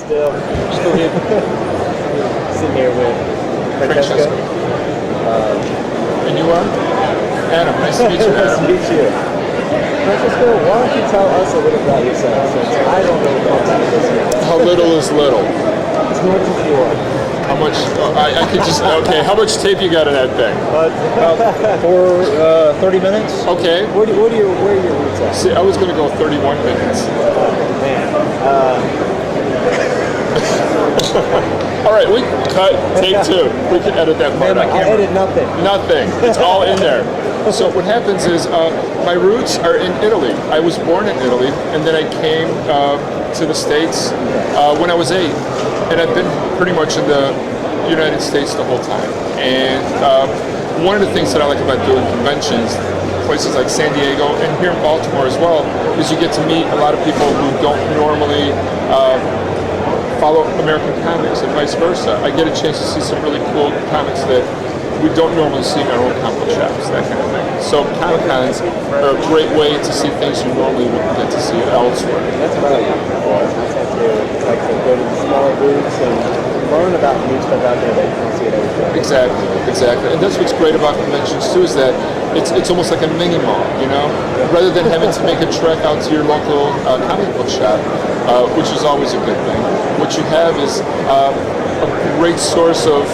Still here. Sitting here with Franchesco. And you are? Adam. Nice to meet you, Nice to Adam. meet you. Franchesco, why don't you tell us a little about yourself, since I don't know about this. How little is little? As much as you want. How much? I could just, okay, how much tape you got in that thing? About For 30 minutes? Okay. where are your roots at? See, I was going to go 31 minutes. Man. All right, we can cut take 2. We can edit that part out. I edit nothing. Nothing. It's all in there. So what happens is my roots are in Italy. I was born in Italy, and then I came to the States when I was 8. And I've been pretty much in the United States the whole time. And one of the things that I like about doing conventions, places like San Diego and here in Baltimore as well, is you get to meet a lot of people who don't normally follow American comics and vice versa. I get a chance to see some really cool comics that we don't normally see in our own comic shops, that kind of thing. So Comic-Cons are a great way to see things you normally wouldn't get to see elsewhere. That's what I like before. I like to go to the smaller booths and learn about new stuff out there that you can see it everywhere. Exactly. And that's what's great about conventions too, is that it's almost like a mini mall, you know? Rather than having to make a trek out to your local comic book shop, which is always a good thing, what you have is a great source of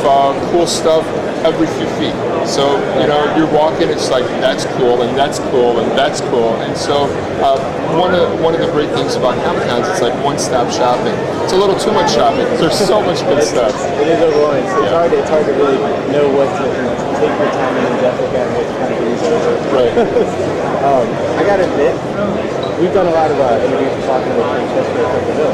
cool stuff every few feet. So, you know, you're walking, it's like, that's cool, and that's cool, and that's cool. And so one of the great things about Comic-Cons, it's like one-stop shopping. It's a little too much shopping. There's so much good stuff. It is overwhelming. So it's hard to really know what to take your time and in-depth look at, what to kind of research. Right. I gotta admit, we've done a lot of interviews talking with Franchesco from Brazil.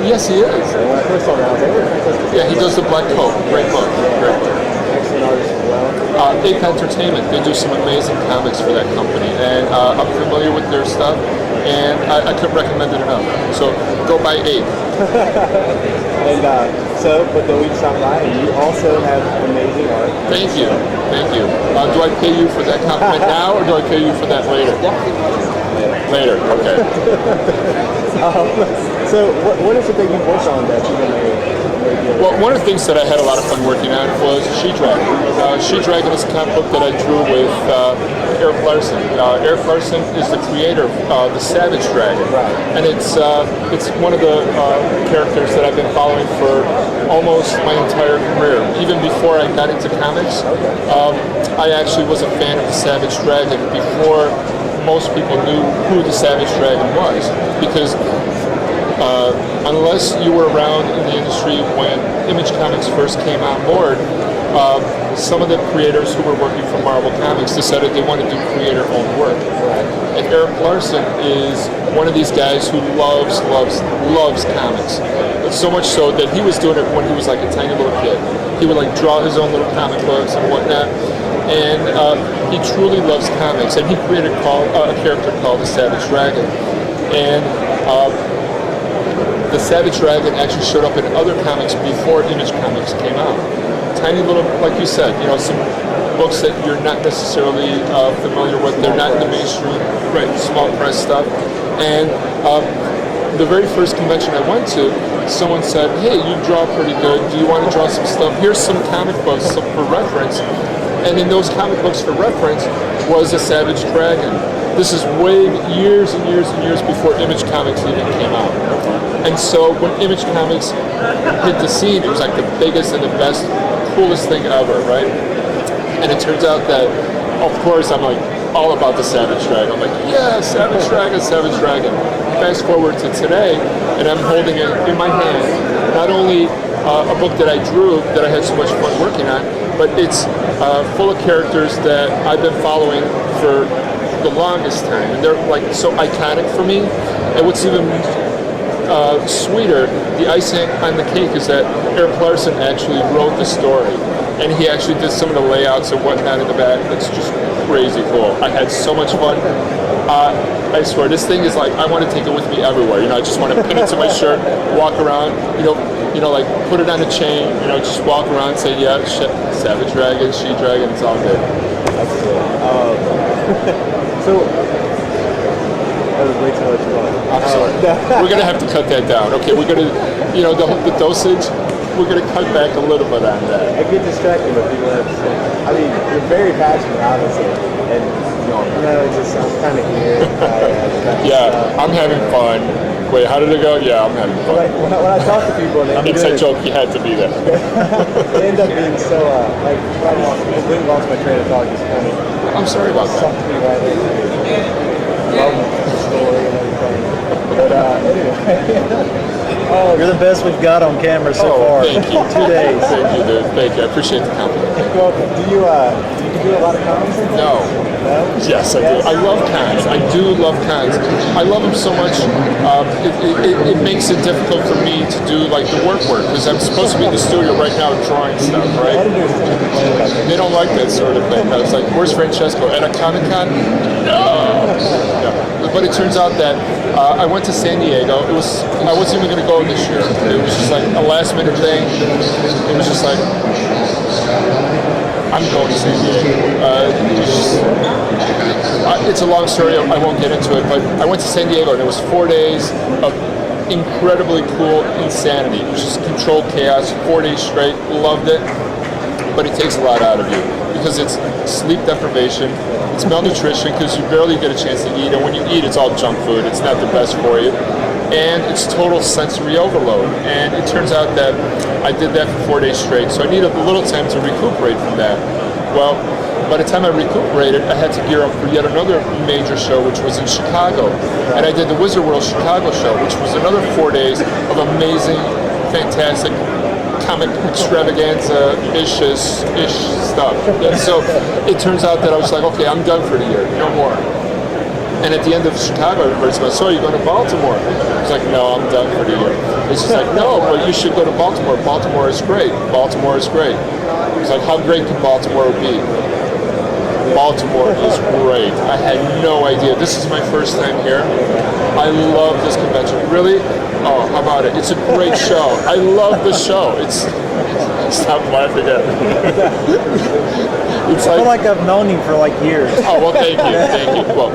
Yes, he is. And when I first saw him, I was like, oh, Franchesco. Yeah, he does the Black Coat. Great book. Great book. Excellent artist as well. Ape Entertainment, they do some amazing comics for that company, and I'm familiar with their stuff, and I couldn't recommend it enough. So go buy Ape. And but then we stopped by, and you also have amazing art. Thank you. Do I pay you for that compliment now, or do I pay you for that later? Later. Okay. So what is it that you worked on that you really Well, one of the things that I had a lot of fun working on was She-Dragon. She-Dragon is a comic book that I drew with Eric Larson. Eric Larson is the creator of the Savage Dragon, and it's one of the characters that I've been following for almost my entire career. Even before I got into comics, I actually was a fan of the Savage Dragon before most people knew who the Savage Dragon was, because unless you were around in the industry when Image Comics first came on board, some of the creators who were working for Marvel Comics decided they wanted to do creator-owned work. And Eric Larson is one of these guys who loves comics. So much so that he was doing it when he was like a tiny little kid. He would like draw his own little comic books and whatnot. And he truly loves comics. And he created a character called the Savage Dragon. And the Savage Dragon actually showed up in other comics before Image Comics came out. Tiny little, like you said, you know, some books that you're not necessarily familiar with. They're not in the mainstream, right? Small press stuff. And the very first convention I went to, someone said, "Hey, you draw pretty good. Do you want to draw some stuff? Here's some comic books for reference." And in those comic books for reference was a Savage Dragon. This is way years and years before Image Comics even came out. And so when Image Comics hit the scene, it was like the biggest and the best, coolest thing ever, right? And it turns out that, of course, I'm like all about the Savage Dragon. I'm like, yeah, Savage Dragon, Savage Dragon. Fast forward to today, and I'm holding it in my hand. Not only a book that I drew that I had so much fun working on, but it's full of characters that I've been following for the longest time, and they're like so iconic for me. And what's even sweeter, the icing on the cake, is that Eric Larson actually wrote the story, and he actually did some of the layouts and whatnot in the back. It's just crazy cool. I had so much fun. I swear, this thing is like, I want to take it with me everywhere. You know, I just want to pin it to my shirt, walk around, you know, like put it on a chain, you know, just walk around, say, yeah, Savage Dragon, She-Dragon, it's all good. That's cool. So That was way too much fun. I'm sorry. We're gonna have to cut that down. Okay, we're gonna, the dosage. We're gonna cut back a little bit on that. I get distracted when people have to say, I mean, you're very passionate, obviously, and I'm kind of here. Yeah, I'm having fun. Wait, how did it go? Yeah, I'm having fun. When I talk to people, and they Inside joke, you had to be there. they end up being so like I completely lost my train of thought. Just kind of I'm sorry about that. sucked me right into it. Love the story and everything. But anyway. Oh, You're the best we've got on camera so far. Thank you. 2 days. Thank you, dude. Thank you. I appreciate the compliment. well, do you do a lot of comments? No. No? Yes, I do. I love cons. I do love cons. I love them so much. It makes it difficult for me to do like the work because I'm supposed to be in the studio right now drawing stuff, right? Editors tend to complain about that. They don't like that sort of thing. I was like, where's Franchesco? At a Comic Con? No! Yeah. But it turns out that I went to San Diego. I wasn't even going to go this year. It was just like a last minute thing. It was just like, I'm going to San Diego. It's a long story. I won't get into it. But I went to San Diego and it was 4 days of incredibly cool insanity. It was just controlled chaos, 4 days straight. Loved it. But it takes a lot out of you because it's sleep deprivation, it's malnutrition because you barely get a chance to eat, and when you eat, it's all junk food. It's not the best for you, and it's total sensory overload. And it turns out that I did that for 4 days straight, so I needed a little time to recuperate from that. Well, by the time I recuperated, I had to gear up for yet another major show, which was in Chicago, and I did the Wizard World Chicago show, which was another 4 days of amazing, fantastic comic extravaganza-ish stuff. And so it turns out that I was like, okay, I'm done for the year, no more. And at the end of Chicago, everybody's going, so you're going to Baltimore? I was like, no, I'm done for the year. It's just like, no, but you should go to Baltimore. Baltimore is great. Baltimore is great. I was like, how great can Baltimore be? Baltimore is great. I had no idea. This is my first time here. I love this convention. Really? Oh, how about it? It's a great show. I love the show. Stop laughing at me. I feel like I've known you for like years. Oh, well, thank you. Thank you. Well,